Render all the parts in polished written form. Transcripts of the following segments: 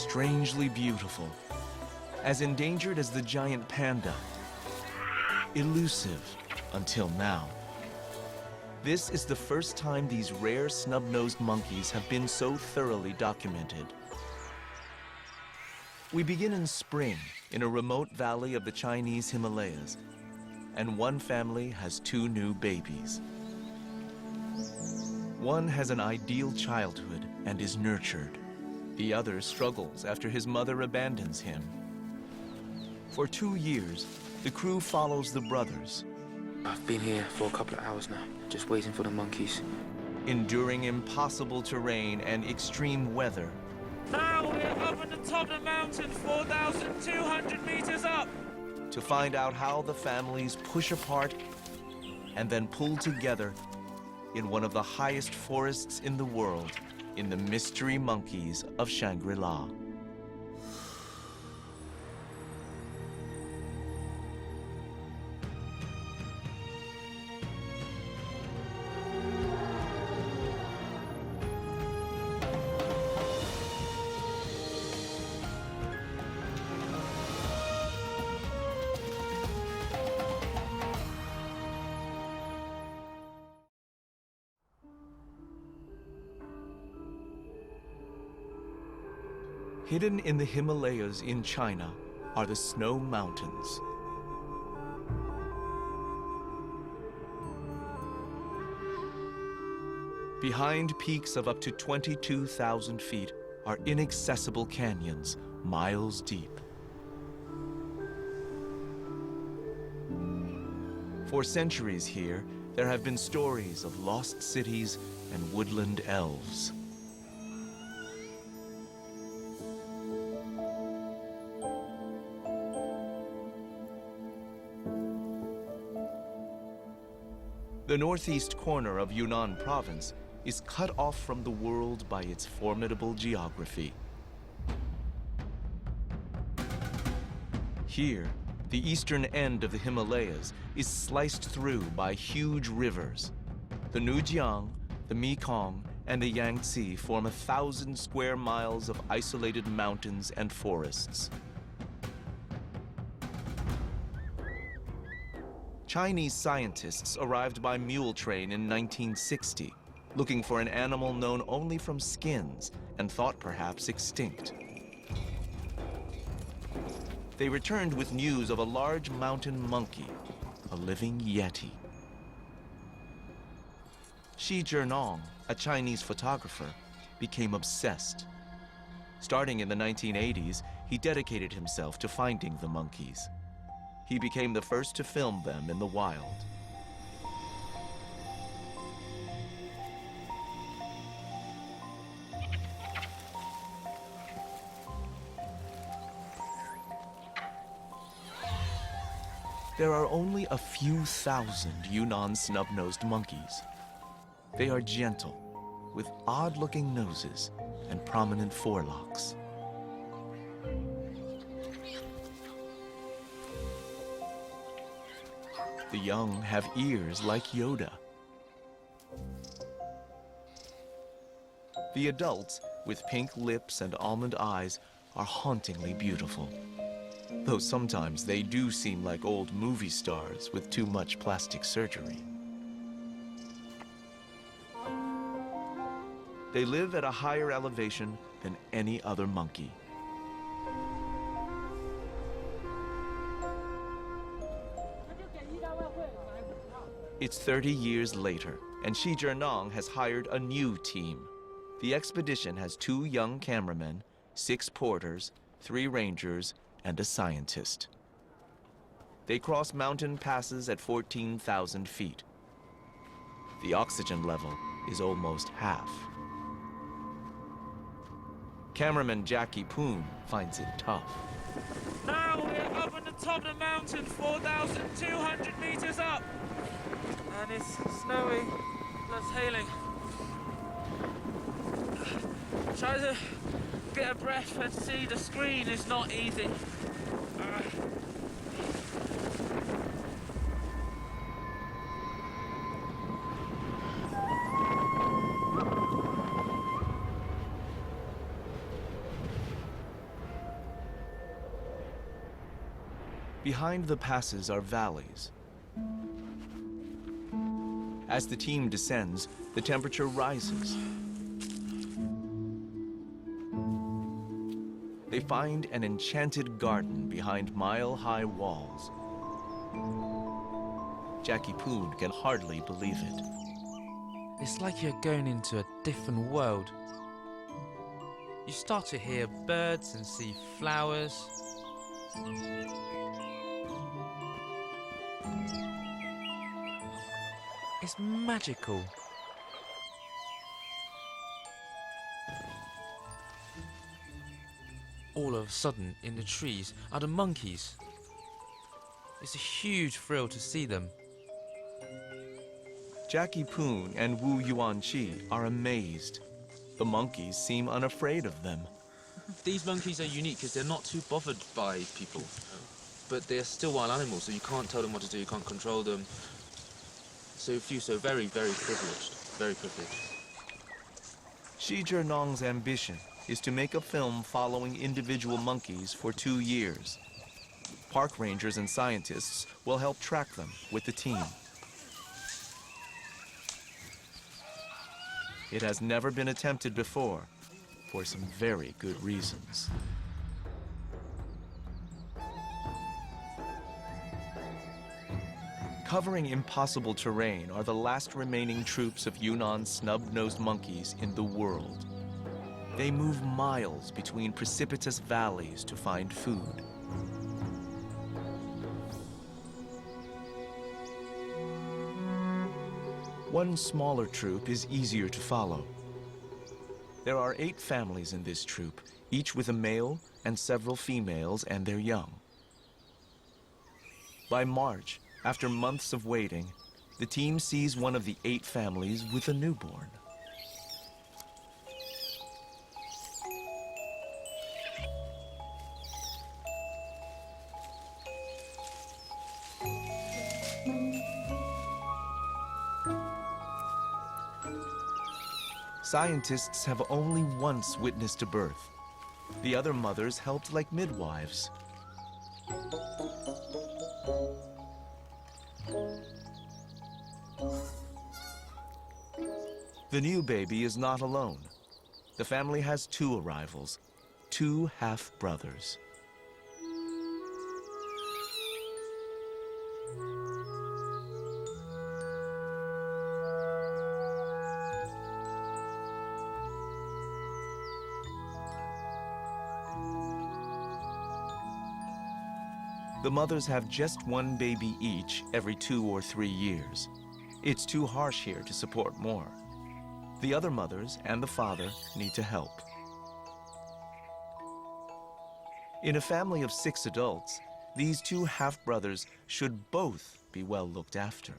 strangely beautiful, as endangered as the giant panda, elusive until now. This is the first time these rare snub-nosed monkeys have been so thoroughly documented. We begin in spring in a remote valley of the Chinese Himalayas, and one family has two new babies. One has an ideal childhood and is nurtured. The other struggles after his mother abandons him. For 2 years, the crew follows the brothers, I've been here for a couple of hours now, just waiting for the monkeys. enduring impossible terrain and extreme weather. Now we're up at the top of the mountain, 4,200 meters up. To find out how the families push apart and then pull together in one of the highest forests in the world, in the Mystery Monkeys of Shangri-La. Hidden in the Himalayas in China are the Snow Mountains. Behind peaks of up to 22,000 feet are inaccessible canyons, miles deep. For centuries here, there have been stories of lost cities and woodland elves. The northeast corner of Yunnan province is cut off from the world by its formidable geography. Here, the eastern end of the Himalayas is sliced through by huge rivers. The Nujiang, the Mekong, and the Yangtze form 1,000 square miles of isolated mountains and forests. Chinese scientists arrived by mule train in 1960, looking for an animal known only from skins and thought perhaps extinct. They returned with news of a large mountain monkey, a living yeti. Shi Zhenong, a Chinese photographer, became obsessed. Starting in the 1980s, he dedicated himself to finding the monkeys. He became the first to film them in the wild. There are only a few thousand Yunnan snub-nosed monkeys. They are gentle, with odd-looking noses and prominent forelocks. The young have ears like Yoda. The adults, with pink lips and almond eyes, are hauntingly beautiful. Though sometimes they do seem like old movie stars with too much plastic surgery. They live at a higher elevation than any other monkey. It's 30 years later, and Shi Zhenong has hired a new team. The expedition has 2 young cameramen, 6 porters, 3 rangers, and a scientist. They cross mountain passes at 14,000 feet. The oxygen level is almost half. Cameraman Jackie Poon finds it tough. Now we're up at the top of the mountain, 4,200 meters up. And it's snowy, plus hailing. Try to get a breath and see the screen is not easy. Behind the passes are valleys. As the team descends, the temperature rises. They find an enchanted garden behind mile-high walls. Jackie Poon can hardly believe it. It's like you're going into a different world. You start to hear birds and see flowers. It's magical. All of a sudden, in the trees are the monkeys. It's a huge thrill to see them. Jackie Poon and Wu Yuanqi are amazed. The monkeys seem unafraid of them. These monkeys are unique because they're not too bothered by people. But they're still wild animals, so you can't tell them what to do, you can't control them. So you feel so very, very privileged. Very privileged. Xi Zhenong's ambition is to make a film following individual monkeys for 2 years. Park rangers and scientists will help track them with the team. It has never been attempted before, for some very good reasons. Covering impossible terrain are the last remaining troops of Yunnan's snub-nosed monkeys in the world. They move miles between precipitous valleys to find food. One smaller troop is easier to follow. There are 8 families in this troop, each with a male and several females and their young. By March, after months of waiting, the team sees one of the 8 families with a newborn. Scientists have only once witnessed a birth. The other mothers helped like midwives. The new baby is not alone. The family has 2 arrivals, 2 half-brothers. The mothers have just 1 baby each every 2 or 3 years. It's too harsh here to support more. The other mothers and the father need to help. In a family of 6 adults, these 2 half-brothers should both be well looked after.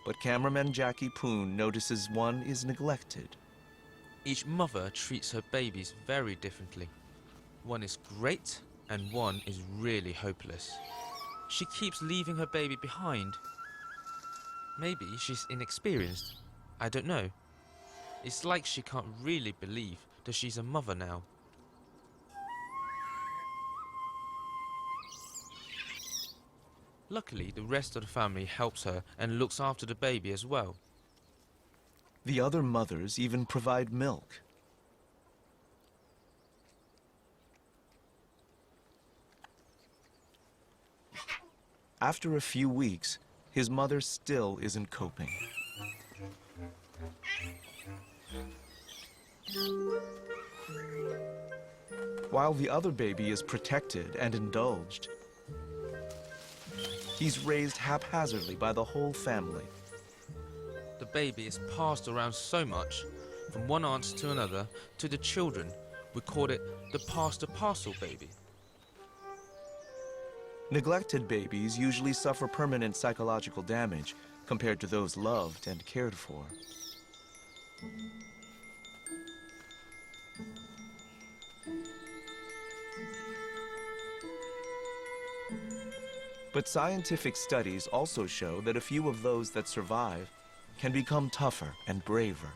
But cameraman Jackie Poon notices one is neglected. Each mother treats her babies very differently. One is great and one is really hopeless. She keeps leaving her baby behind. Maybe she's inexperienced. I don't know. It's like she can't really believe that she's a mother now. Luckily, the rest of the family helps her and looks after the baby as well. The other mothers even provide milk. After a few weeks, his mother still isn't coping. While the other baby is protected and indulged, he's raised haphazardly by the whole family. The baby is passed around so much, from one aunt to another, to the children. We call it the pass-the-parcel baby. Neglected babies usually suffer permanent psychological damage compared to those loved and cared for. But scientific studies also show that a few of those that survive can become tougher and braver.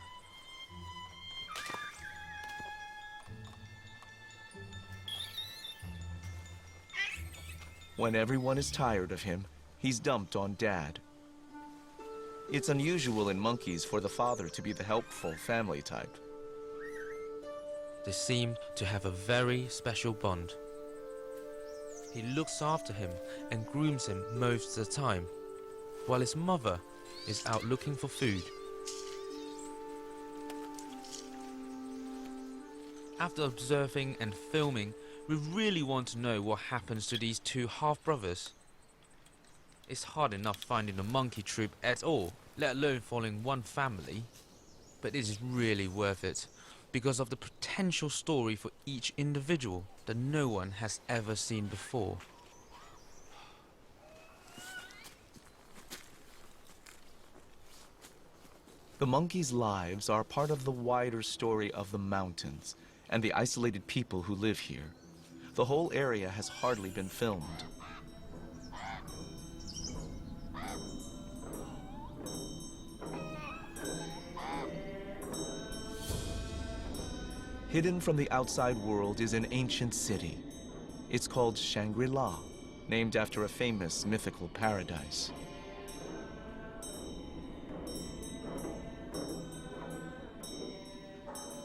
When everyone is tired of him, he's dumped on Dad. It's unusual in monkeys for the father to be the helpful family type. They seem to have a very special bond. He looks after him and grooms him most of the time, while his mother is out looking for food. After observing and filming, we really want to know what happens to these two half-brothers. It's hard enough finding a monkey troop at all, let alone following one family. But it is really worth it, because of the potential story for each individual that no one has ever seen before. The monkeys' lives are part of the wider story of the mountains and the isolated people who live here. The whole area has hardly been filmed. Hidden from the outside world is an ancient city. It's called Shangri-La, named after a famous mythical paradise.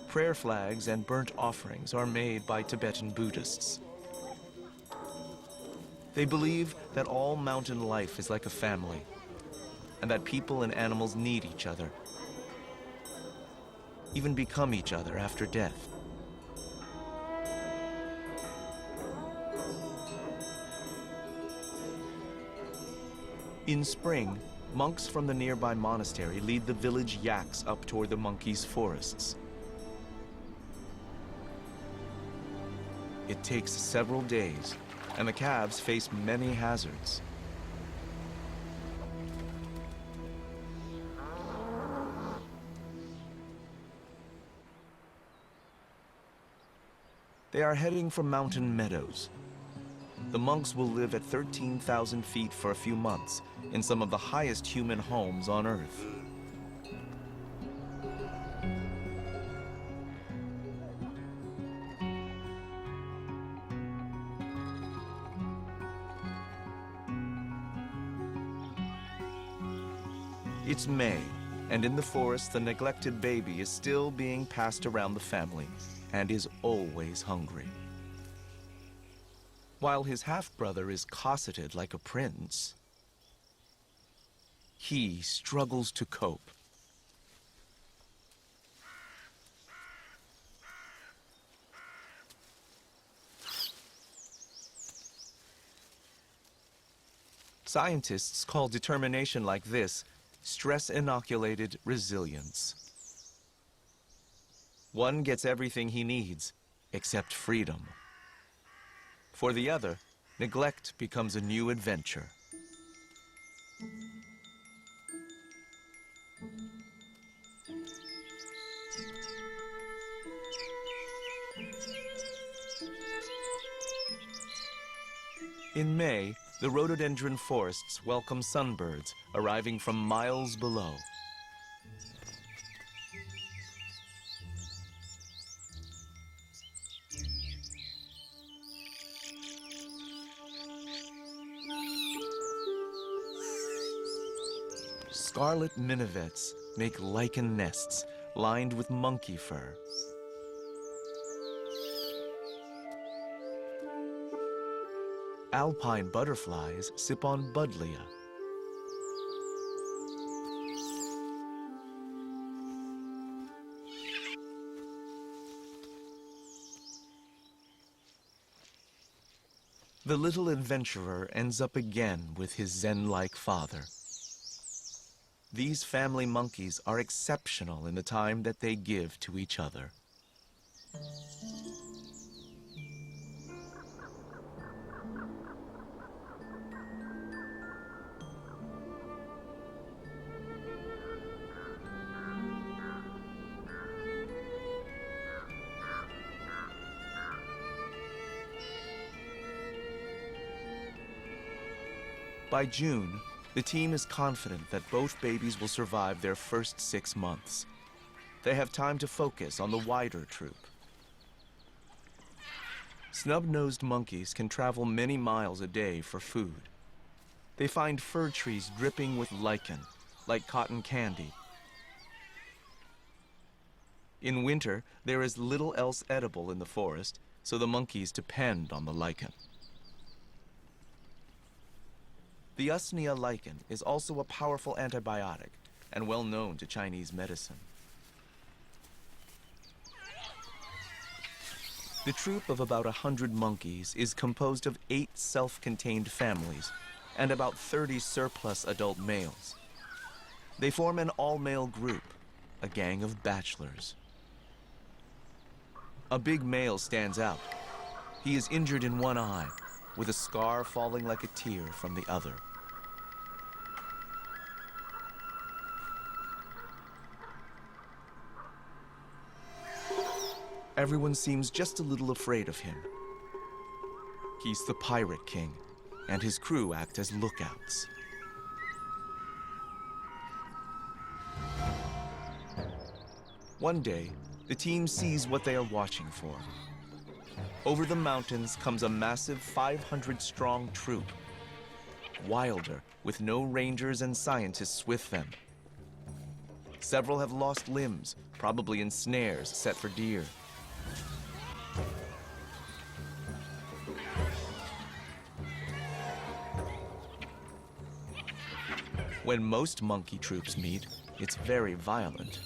Prayer flags and burnt offerings are made by Tibetan Buddhists. They believe that all mountain life is like a family, and that people and animals need each other, even become each other after death. In spring, monks from the nearby monastery lead the village yaks up toward the monkeys' forests. It takes several days, and the calves face many hazards. They are heading for mountain meadows. The monks will live at 13,000 feet for a few months in some of the highest human homes on Earth. It's May, and in the forest, the neglected baby is still being passed around the family and is always hungry. While his half-brother is cosseted like a prince, he struggles to cope. Scientists call determination like this stress-inoculated resilience. One gets everything he needs, except freedom. For the other, neglect becomes a new adventure. In May, the rhododendron forests welcome sunbirds arriving from miles below. Scarlet minivets make lichen nests lined with monkey fur. Alpine butterflies sip on buddleia. The little adventurer ends up again with his Zen-like father. These family monkeys are exceptional in the time that they give to each other. By June, the team is confident that both babies will survive their first 6 months. They have time to focus on the wider troop. Snub-nosed monkeys can travel many miles a day for food. They find fir trees dripping with lichen, like cotton candy. In winter, there is little else edible in the forest, so the monkeys depend on the lichen. The Usnea lichen is also a powerful antibiotic and well known to Chinese medicine. The troop of about 100 monkeys is composed of 8 self-contained families and about 30 surplus adult males. They form an all-male group, a gang of bachelors. A big male stands out. He is injured in one eye, with a scar falling like a tear from the other. Everyone seems just a little afraid of him. He's the Pirate King, and his crew act as lookouts. One day, the team sees what they are watching for. Over the mountains comes a massive 500-strong troop. Wilder, with no rangers and scientists with them. Several have lost limbs, probably in snares set for deer. When most monkey troops meet, it's very violent.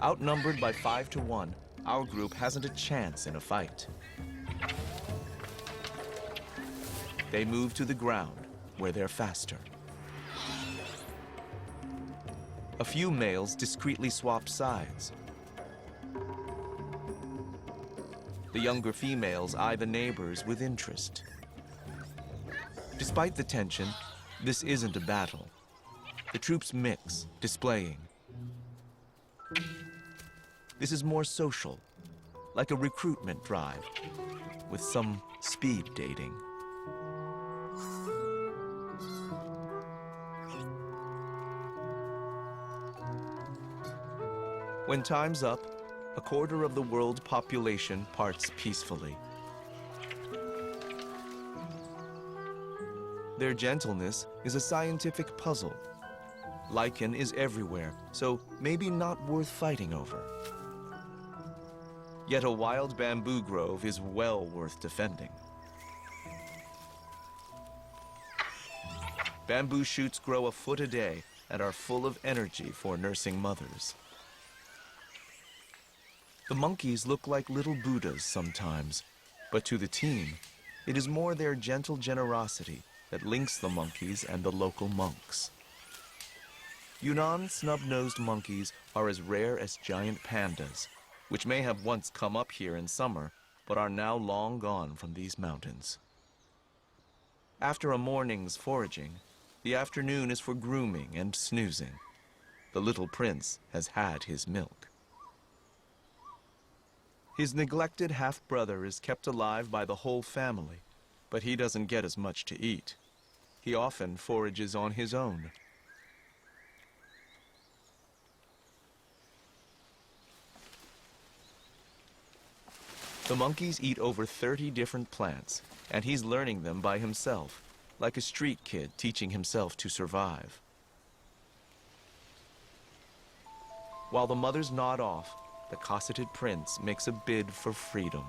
Outnumbered by 5 to 1, our group hasn't a chance in a fight. They move to the ground, where they're faster. A few males discreetly swap sides. The younger females eye the neighbors with interest. Despite the tension, this isn't a battle. The troops mix, displaying. This is more social, like a recruitment drive, with some speed dating. When time's up, a quarter of the world's population parts peacefully. Their gentleness is a scientific puzzle. Lichen is everywhere, so maybe not worth fighting over. Yet a wild bamboo grove is well worth defending. Bamboo shoots grow a foot a day and are full of energy for nursing mothers. The monkeys look like little Buddhas sometimes, but to the team, it is more their gentle generosity that links the monkeys and the local monks. Yunnan snub-nosed monkeys are as rare as giant pandas, which may have once come up here in summer, but are now long gone from these mountains. After a morning's foraging, the afternoon is for grooming and snoozing. The little prince has had his milk. His neglected half-brother is kept alive by the whole family, but he doesn't get as much to eat. He often forages on his own. The monkeys eat over 30 different plants, and he's learning them by himself, like a street kid teaching himself to survive. While the mothers nod off, the cosseted prince makes a bid for freedom.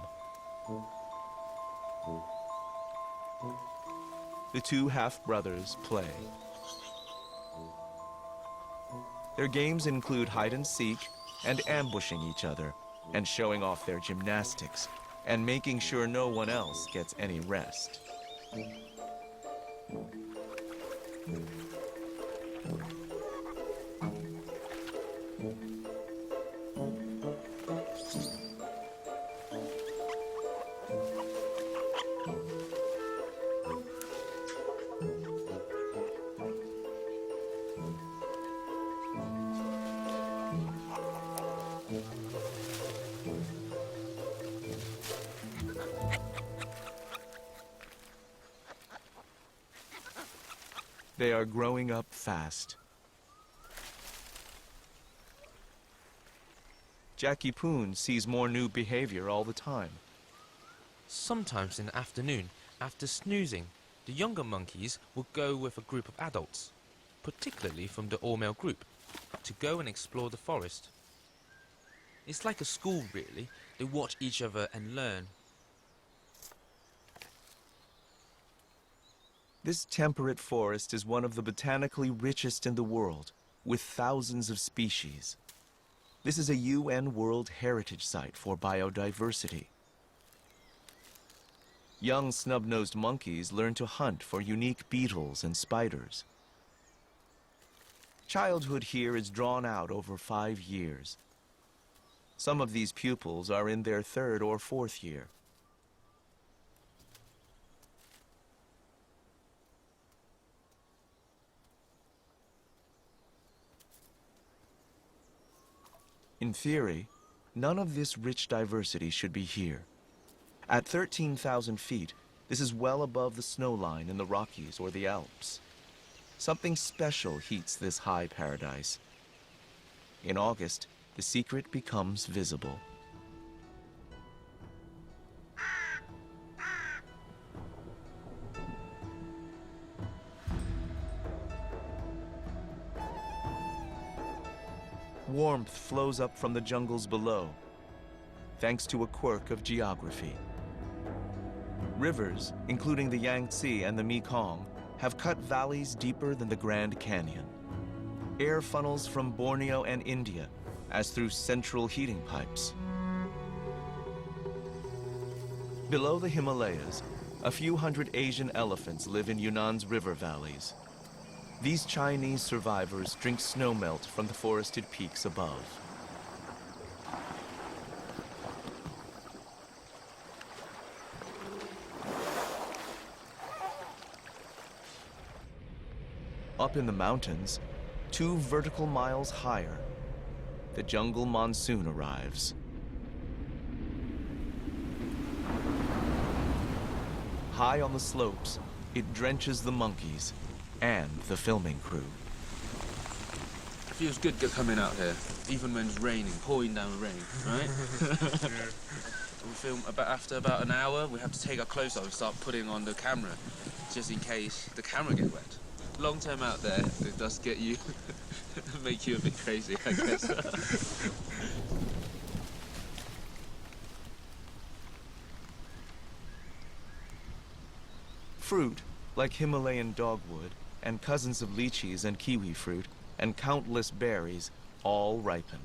The two half-brothers play. Their games include hide and seek and ambushing each other and showing off their gymnastics and making sure no one else gets any rest. They are growing up fast. Jackie Poon sees more new behavior all the time. Sometimes in the afternoon, after snoozing, the younger monkeys will go with a group of adults, particularly from the all-male group, to go and explore the forest. It's like a school, really. They watch each other and learn. This temperate forest is one of the botanically richest in the world, with thousands of species. This is a UN World Heritage Site for biodiversity. Young snub-nosed monkeys learn to hunt for unique beetles and spiders. Childhood here is drawn out over 5 years. Some of these pupils are in their 3rd or 4th year. In theory, none of this rich diversity should be here. At 13,000 feet, this is well above the snow line in the Rockies or the Alps. Something special heats this high paradise. In August, the secret becomes visible. Warmth flows up from the jungles below, thanks to a quirk of geography. Rivers, including the Yangtze and the Mekong, have cut valleys deeper than the Grand Canyon. Air funnels from Borneo and India, as through central heating pipes. Below the Himalayas, a few hundred Asian elephants live in Yunnan's river valleys. These Chinese survivors drink snowmelt from the forested peaks above. Up in the mountains, 2 vertical miles higher, the jungle monsoon arrives. High on the slopes, it drenches the monkeys and the filming crew. It feels good coming out here, even when it's raining, pouring down rain, right? We film after about an hour, we have to take our clothes off and start putting on the camera, just in case the camera gets wet. Long time out there, it does get you, make you a bit crazy, I guess. Fruit, like Himalayan dogwood, and cousins of lychees and kiwi fruit, and countless berries, all ripen.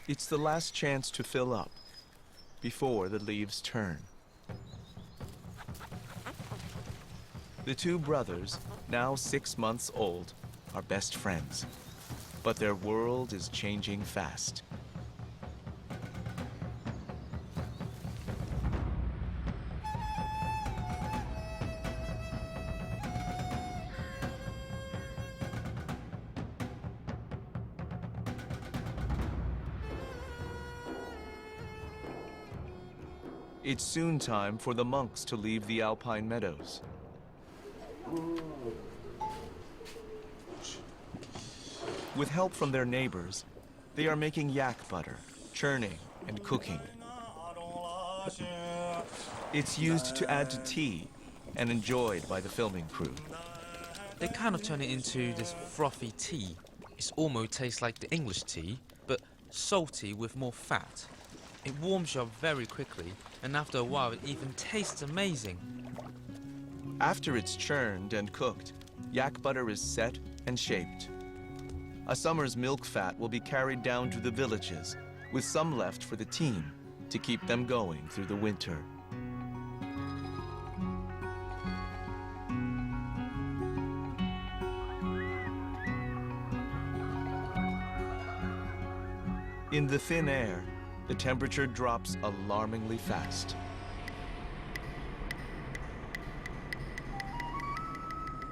It's the last chance to fill up, before the leaves turn. The 2 brothers, now 6 months old, are best friends, but their world is changing fast. It's soon time for the monks to leave the alpine meadows. With help from their neighbors, they are making yak butter, churning and cooking. It's used to add to tea and enjoyed by the filming crew. They kind of turn it into this frothy tea. It almost tastes like the English tea, but salty with more fat. It warms you up very quickly, and after a while it even tastes amazing. After it's churned and cooked, yak butter is set and shaped. A summer's milk fat will be carried down to the villages, with some left for the team to keep them going through the winter. In the thin air, the temperature drops alarmingly fast.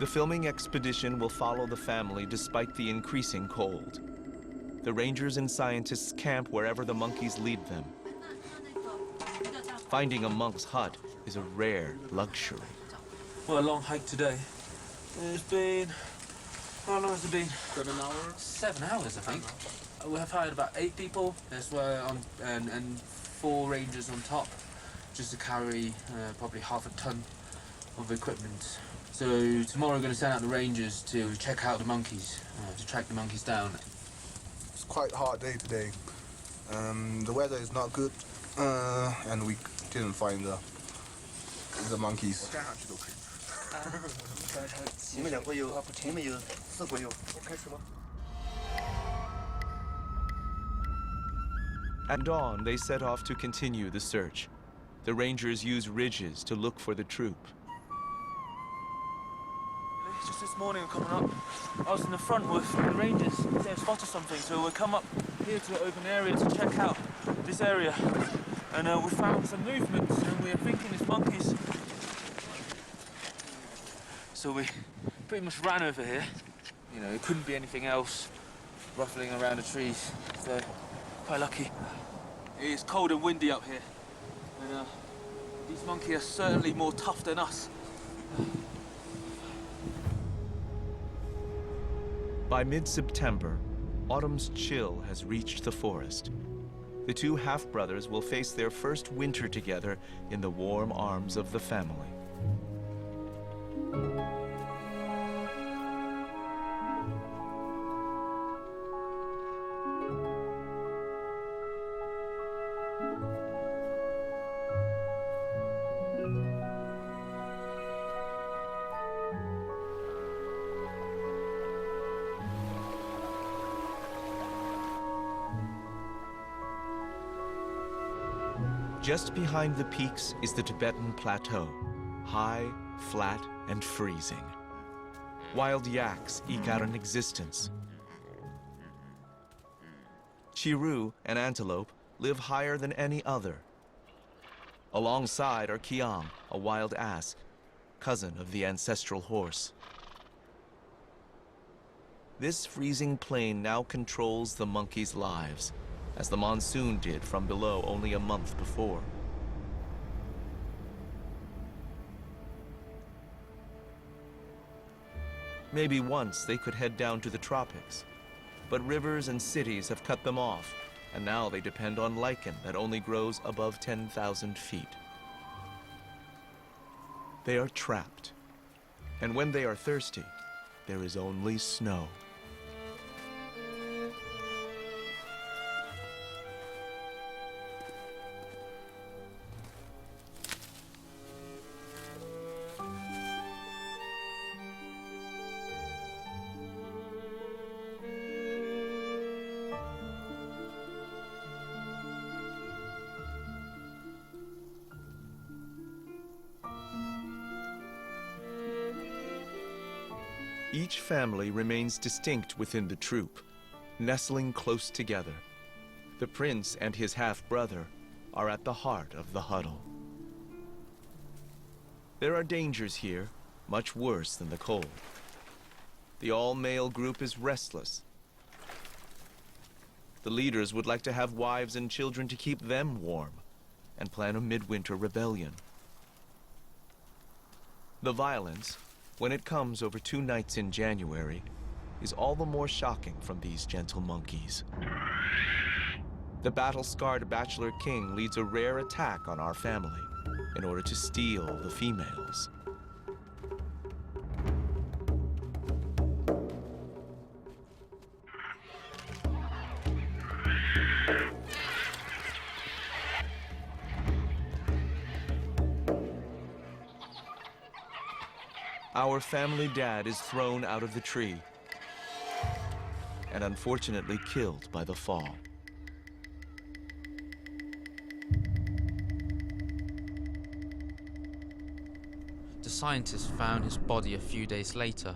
The filming expedition will follow the family despite the increasing cold. The rangers and scientists camp wherever the monkeys lead them. Finding a monk's hut is a rare luxury. What a long hike today. It's been How long has it been? 7 hours. 7 hours, I think. We have hired about 8 people. That's why and 4 rangers on top, just to carry probably half a ton of equipment. So tomorrow we're going to send out the rangers to check out the monkeys, to track the monkeys down. It's quite a hard day today. The weather is not good, and we didn't find the monkeys. 你们2个有，你们有4个有，我开始吗？ At dawn, they set off to continue the search. The rangers use ridges to look for the troop. Just this morning we're coming up. I was in the front with the rangers. They spotted something, so we come up here to the open area to check out this area. And we found some movement, and we are thinking it's monkeys. So we pretty much ran over here. You know, it couldn't be anything else ruffling around the trees. So quite lucky. It is cold and windy up here. And these monkeys are certainly more tough than us. By mid-September, autumn's chill has reached the forest. The two half-brothers will face their first winter together in the warm arms of the family. Just behind the peaks is the Tibetan Plateau, high, flat, and freezing. Wild yaks eke out an existence. Chiru, an antelope, live higher than any other. Alongside are Kiam, a wild ass, cousin of the ancestral horse. This freezing plain now controls the monkeys' lives, as the monsoon did from below only a month before. Maybe once they could head down to the tropics, but rivers and cities have cut them off, and now they depend on lichen that only grows above 10,000 feet. They are trapped, and when they are thirsty, there is only snow. Each family remains distinct within the troop, nestling close together. The prince and his half-brother are at the heart of the huddle. There are dangers here, much worse than the cold. The all-male group is restless. The leaders would like to have wives and children to keep them warm, and plan a midwinter rebellion. The violence, when it comes over 2 nights in January, is all the more shocking from these gentle monkeys. The battle-scarred bachelor king leads a rare attack on our family in order to steal the females. Our family dad is thrown out of the tree and unfortunately killed by the fall. The scientists found his body a few days later.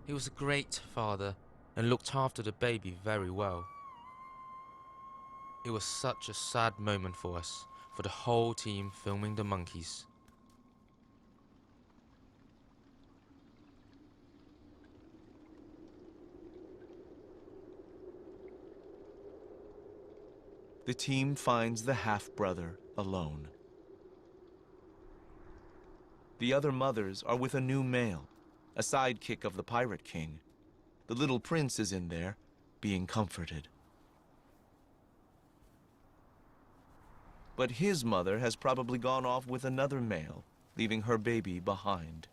He was a great father and looked after the baby very well. It was such a sad moment for us, for the whole team filming the monkeys. The team finds the half-brother alone. The other mothers are with a new male, a sidekick of the Pirate King. The little prince is in there, being comforted. But his mother has probably gone off with another male, leaving her baby behind.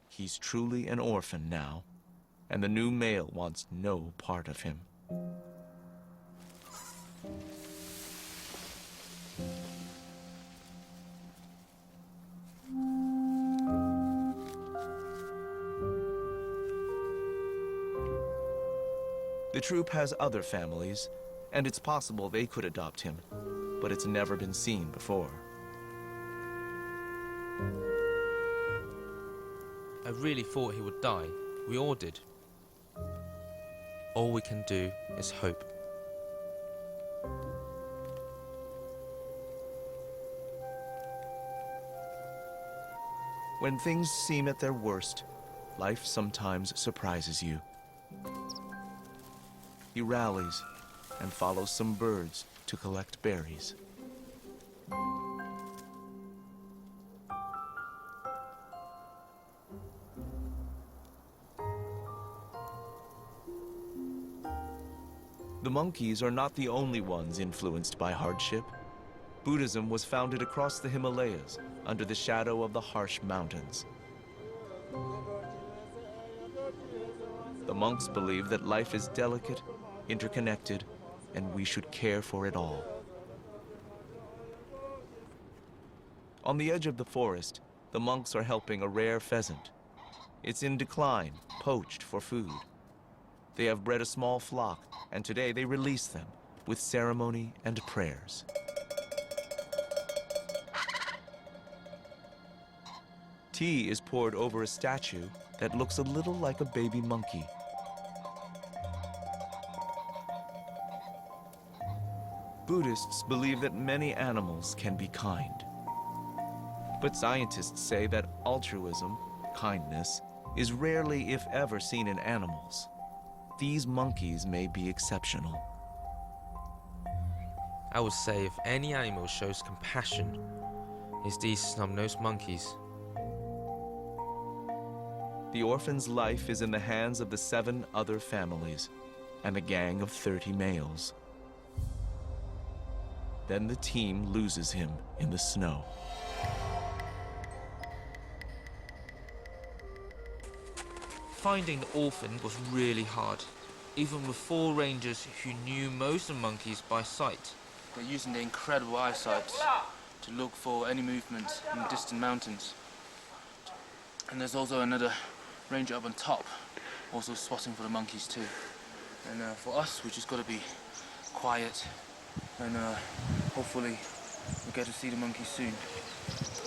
He's truly an orphan now, and the new male wants no part of him. The troupe has other families, and it's possible they could adopt him, but it's never been seen before. I really thought he would die. We all did. All we can do is hope. When things seem at their worst, life sometimes surprises you. He rallies and follows some birds to collect berries. The monkeys are not the only ones influenced by hardship. Buddhism was founded across the Himalayas under the shadow of the harsh mountains. The monks believe that life is delicate, interconnected, and we should care for it all. On the edge of the forest, the monks are helping a rare pheasant. It's in decline, poached for food. They have bred a small flock, and today they release them with ceremony and prayers. Tea is poured over a statue that looks a little like a baby monkey. Buddhists believe that many animals can be kind. But scientists say that altruism, kindness, is rarely, if ever, seen in animals. These monkeys may be exceptional. I would say if any animal shows compassion, it's these snub-nosed monkeys. The orphan's life is in the hands of the 7 other families and a gang of 30 males. Then the team loses him in the snow. Finding the orphan was really hard, even with 4 rangers who knew most of the monkeys by sight. They're using their incredible eyesight to look for any movement in the distant mountains. And there's also another ranger up on top, also spotting for the monkeys too. And for us, we just got to be quiet, and hopefully we'll get to see the monkeys soon.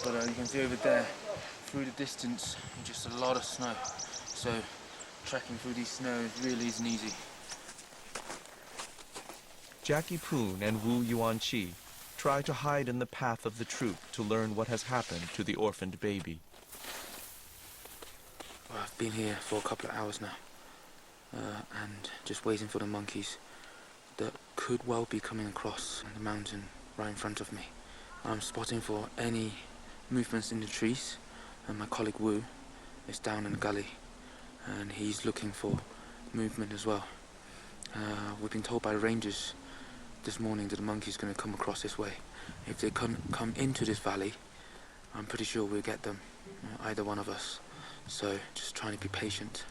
But you can see over there, through the distance, just a lot of snow. So trekking through these snows really isn't easy. Jackie Poon and Wu Yuanqi try to hide in the path of the troop to learn what has happened to the orphaned baby. Well, I've been here for a couple of hours now, and just waiting for the monkeys that could well be coming across the mountain right in front of me. I'm spotting for any movements in the trees, and my colleague Wu is down in the gully, and he's looking for movement as well. We've been told by the rangers this morning that the monkey's going to come across this way. If they come into this valley, I'm pretty sure we'll get them, either one of us. So just trying to be patient.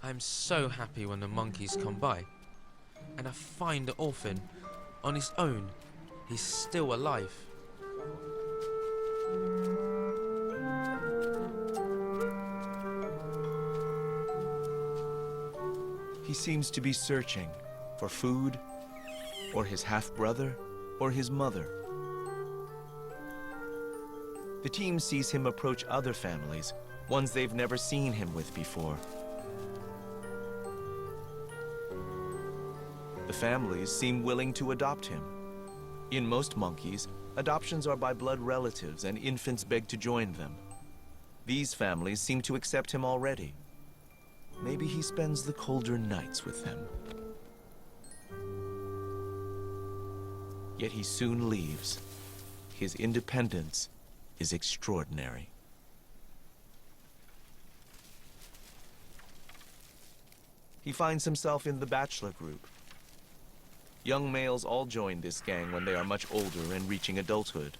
I'm so happy when the monkeys come by, and I find the orphan on his own. He's still alive. He seems to be searching for food, or his half-brother, or his mother. The team sees him approach other families, ones they've never seen him with before. The families seem willing to adopt him. In most monkeys, adoptions are by blood relatives and infants beg to join them. These families seem to accept him already. Maybe he spends the colder nights with them. Yet he soon leaves, his independence is extraordinary. He finds himself in the bachelor group. Young males all join this gang when they are much older and reaching adulthood.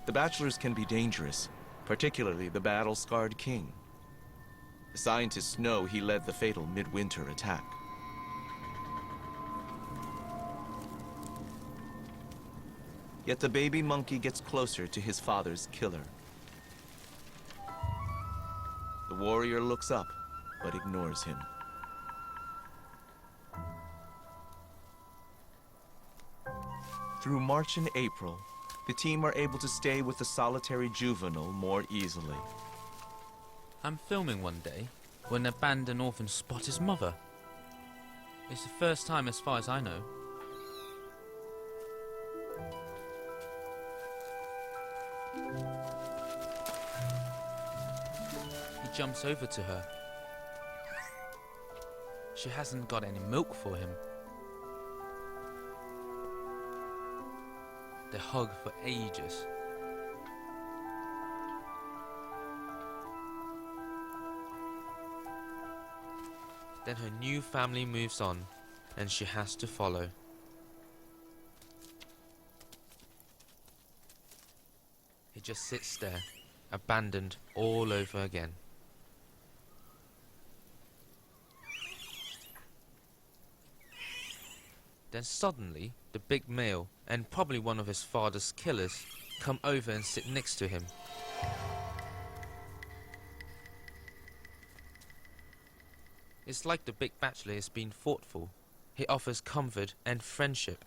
The bachelors can be dangerous, particularly the battle-scarred king. The scientists know he led the fatal midwinter attack. Yet the baby monkey gets closer to his father's killer. The warrior looks up, but ignores him. Through March and April, the team are able to stay with the solitary juvenile more easily. I'm filming one day when an abandoned orphan spots his mother. It's the first time as far as I know. He jumps over to her. She hasn't got any milk for him. They hug for ages. Then her new family moves on, and she has to follow. He just sits there, abandoned all over again. Then suddenly, the big male, and probably one of his father's killers, come over and sit next to him. It's like the big bachelor is being thoughtful. He offers comfort and friendship.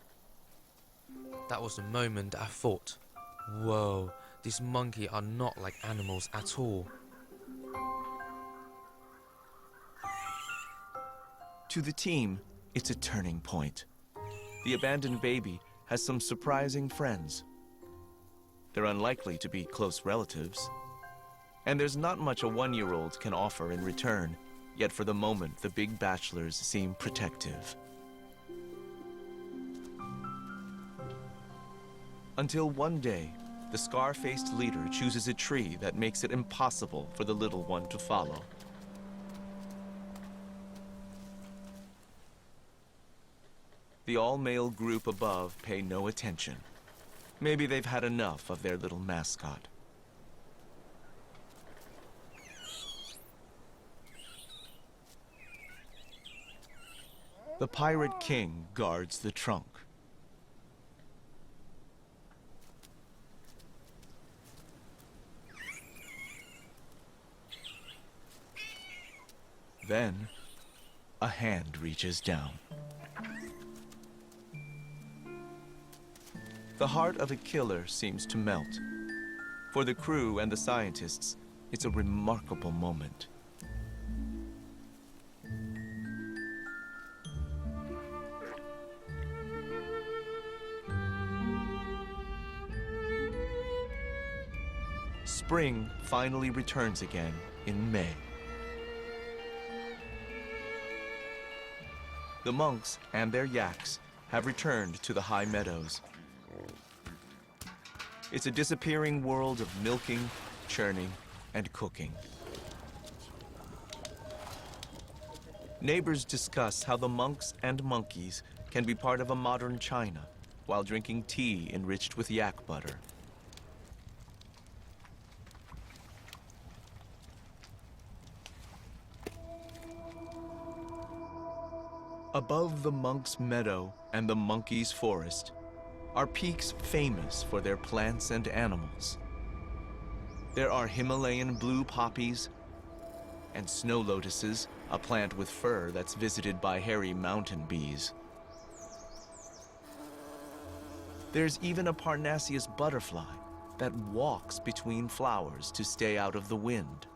That was the moment I thought, whoa, these monkeys are not like animals at all. To the team, it's a turning point. The abandoned baby has some surprising friends. They're unlikely to be close relatives. And there's not much a one-year-old can offer in return, yet for the moment the big bachelors seem protective. Until one day, the scar-faced leader chooses a tree that makes it impossible for the little one to follow. The all-male group above pay no attention. Maybe they've had enough of their little mascot. The pirate king guards the trunk. Then, a hand reaches down. The heart of a killer seems to melt. For the crew and the scientists, it's a remarkable moment. Spring finally returns again in May. The monks and their yaks have returned to the high meadows. It's a disappearing world of milking, churning, and cooking. Neighbors discuss how the monks and monkeys can be part of a modern China while drinking tea enriched with yak butter. Above the monks' meadow and the monkeys' forest are peaks famous for their plants and animals. There are Himalayan blue poppies and snow lotuses, a plant with fur that's visited by hairy mountain bees. There's even a Parnassius butterfly that walks between flowers to stay out of the wind.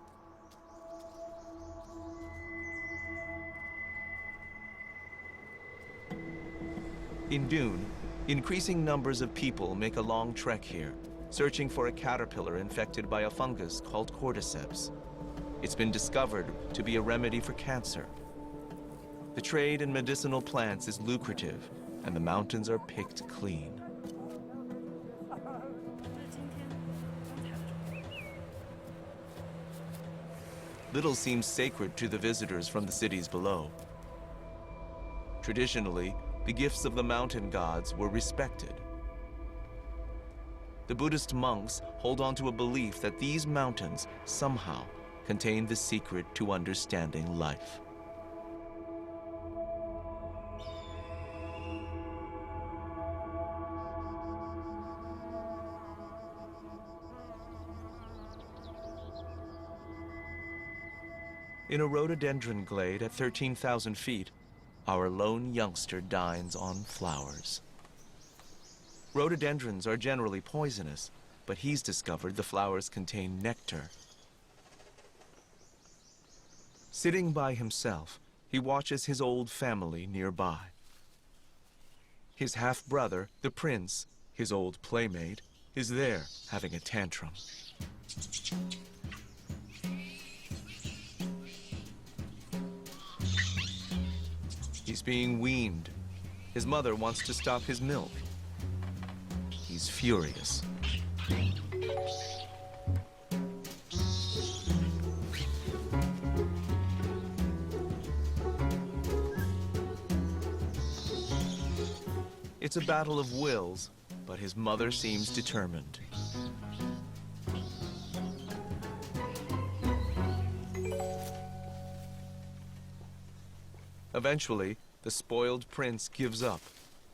In Dune, increasing numbers of people make a long trek here, searching for a caterpillar infected by a fungus called cordyceps. It's been discovered to be a remedy for cancer. The trade in medicinal plants is lucrative, and the mountains are picked clean. Little seems sacred to the visitors from the cities below. Traditionally, the gifts of the mountain gods were respected. The Buddhist monks hold on to a belief that these mountains somehow contain the secret to understanding life. In a rhododendron glade at 13,000 feet, our lone youngster dines on flowers. Rhododendrons are generally poisonous, but he's discovered the flowers contain nectar. Sitting by himself, he watches his old family nearby. His half-brother, the prince, his old playmate, is there having a tantrum. He's being weaned. His mother wants to stop his milk. He's furious. It's a battle of wills, but his mother seems determined. Eventually, the spoiled prince gives up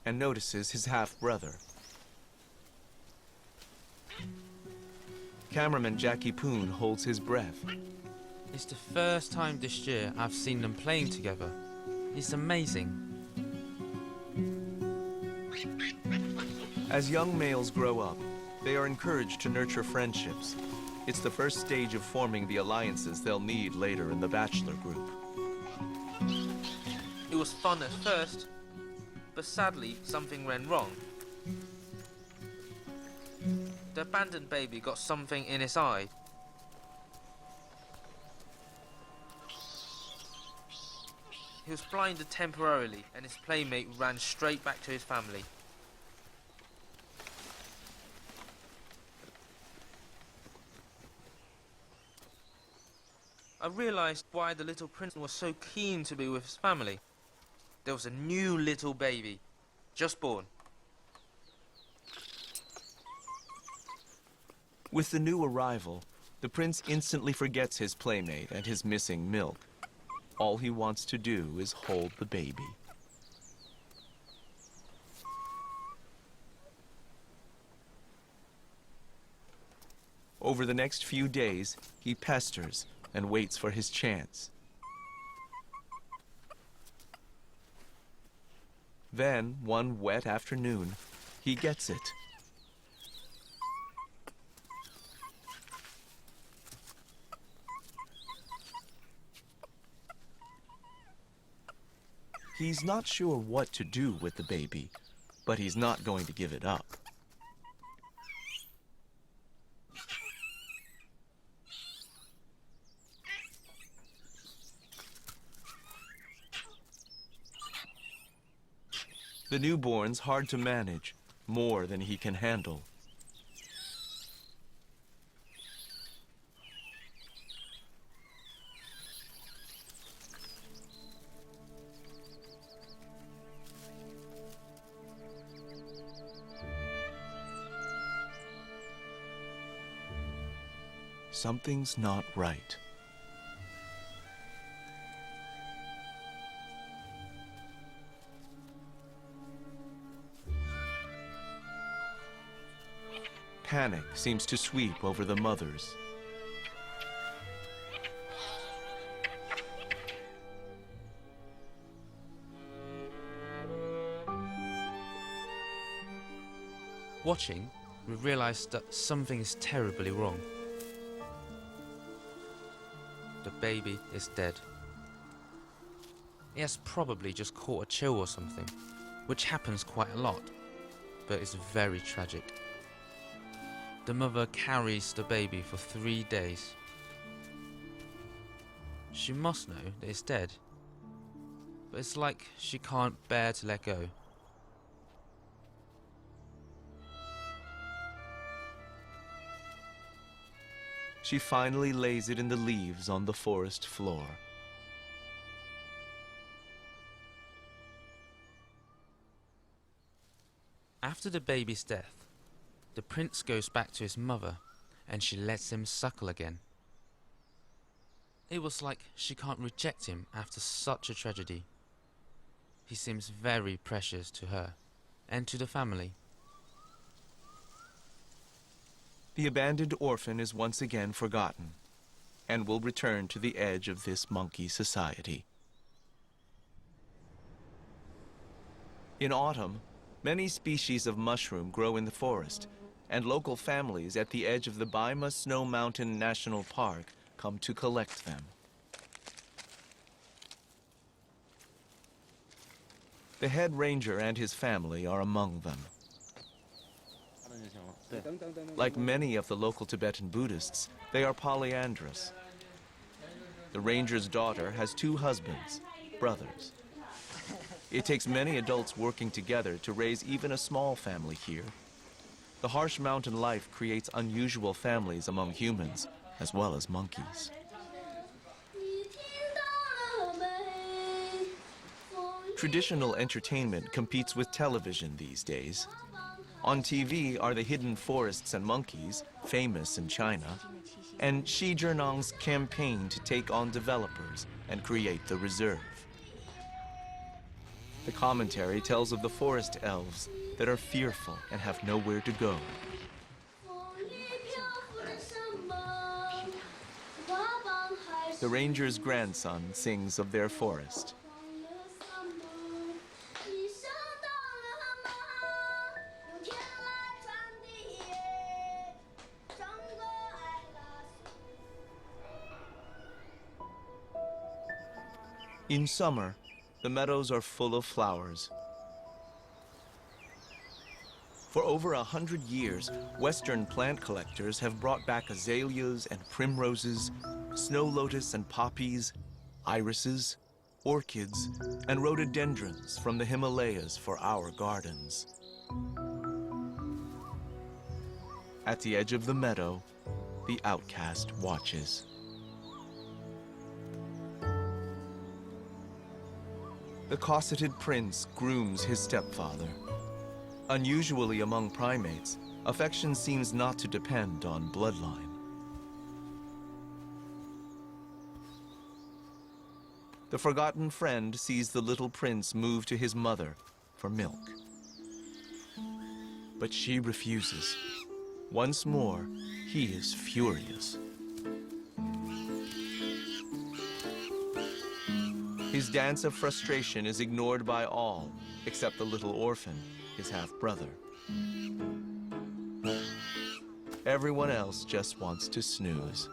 and notices his half-brother. Cameraman Jackie Poon holds his breath. It's the first time this year I've seen them playing together. It's amazing. As young males grow up, they are encouraged to nurture friendships. It's the first stage of forming the alliances they'll need later in the bachelor group. It was fun at first, but sadly something went wrong. The abandoned baby got something in his eye. He was blinded temporarily, and his playmate ran straight back to his family. I realised why the little prince was so keen to be with his family. There was a new little baby, just born. With the new arrival, the prince instantly forgets his playmate and his missing milk. All he wants to do is hold the baby. Over the next few days, he pesters and waits for his chance. Then, one wet afternoon, he gets it. He's not sure what to do with the baby, but he's not going to give it up. The newborn's hard to manage, more than he can handle. Something's not right. Panic seems to sweep over the mothers. Watching, we realised that something is terribly wrong. The baby is dead. He has probably just caught a chill or something, which happens quite a lot, but it's very tragic. The mother carries the baby for 3 days. She must know that it's dead. but it's like she can't bear to let go. She finally lays it in the leaves on the forest floor. After the baby's death, the prince goes back to his mother and she lets him suckle again. It was like she can't reject him after such a tragedy. He seems very precious to her and to the family. The abandoned orphan is once again forgotten and will return to the edge of this monkey society. In autumn, many species of mushroom grow in the forest, and local families at the edge of the Baima Snow Mountain National Park come to collect them. The head ranger and his family are among them. Like many of the local Tibetan Buddhists, they are polyandrous. The ranger's daughter has 2 husbands, brothers. It takes many adults working together to raise even a small family here. The harsh mountain life creates unusual families among humans, as well as monkeys. Traditional entertainment competes with television these days. On TV are the hidden forests and monkeys, famous in China, and Xi Jinping's campaign to take on developers and create the reserve. The commentary tells of the forest elves that are fearful and have nowhere to go. The ranger's grandson sings of their forest. In summer, the meadows are full of flowers. For over 100 years, Western plant collectors have brought back azaleas and primroses, snow lotus and poppies, irises, orchids, and rhododendrons from the Himalayas for our gardens. At the edge of the meadow, the outcast watches. The cosseted prince grooms his stepfather. Unusually among primates, affection seems not to depend on bloodline. The forgotten friend sees the little prince move to his mother for milk. But she refuses. Once more, he is furious. His dance of frustration is ignored by all, except the little orphan, his half-brother. Everyone else just wants to snooze.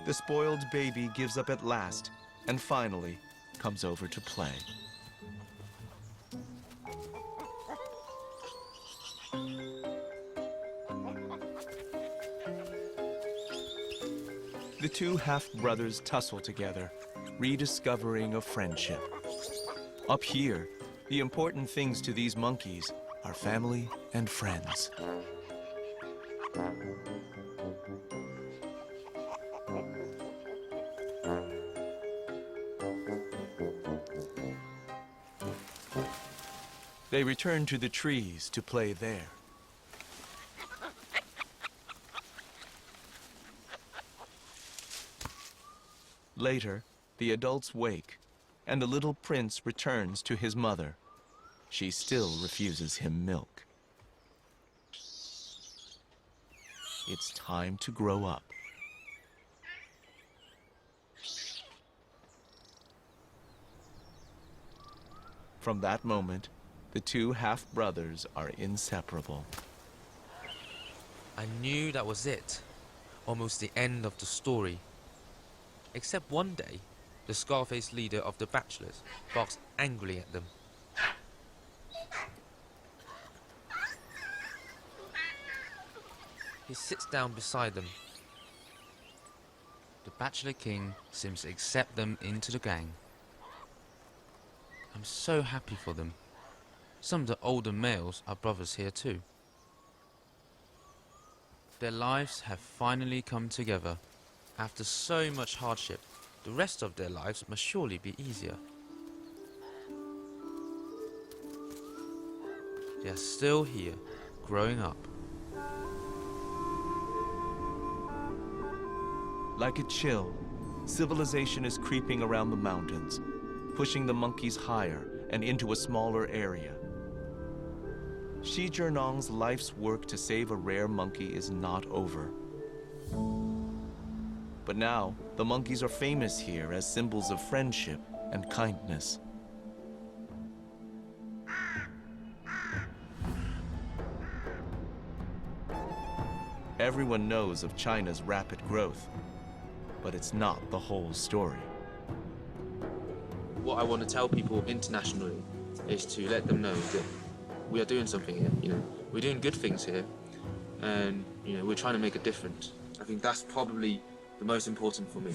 The spoiled baby gives up at last and finally comes over to play. The 2 half-brothers tussle together, rediscovering a friendship. Up here, the important things to these monkeys are family and friends. They return to the trees to play there. Later, the adults wake, and the little prince returns to his mother. She still refuses him milk. It's time to grow up. From that moment, The two half-brothers are inseparable. I knew that was it. Almost the end of the story. Except one day, the scar-faced leader of the bachelors barks angrily at them. He sits down beside them. The Bachelor King seems to accept them into the gang. I'm so happy for them. Some of the older males are brothers here too. Their lives have finally come together. After so much hardship, the rest of their lives must surely be easier. They are still here, growing up. Like a chill, civilization is creeping around the mountains, pushing the monkeys higher and into a smaller area. Shi Zhenong's life's work to save a rare monkey is not over. But now, the monkeys are famous here as symbols of friendship and kindness. Everyone knows of China's rapid growth, but it's not the whole story. What I want to tell people internationally is to let them know that we are doing something here. You know, we're doing good things here, and you know, we're trying to make a difference. I think that's probably the most important for me.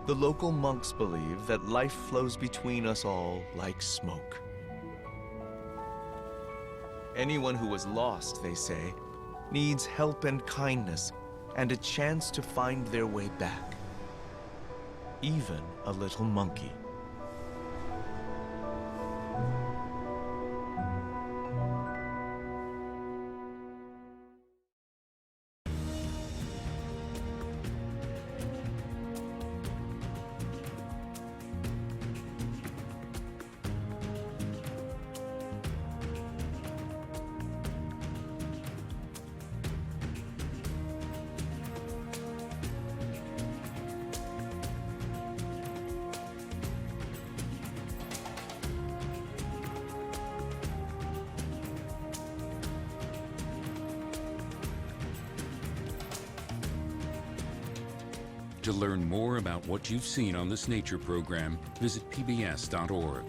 The local monks believe that life flows between us all like smoke. Anyone who is lost, they say, needs help and kindness and a chance to find their way back. Even a little monkey. To learn more about what you've seen on this nature program, visit pbs.org.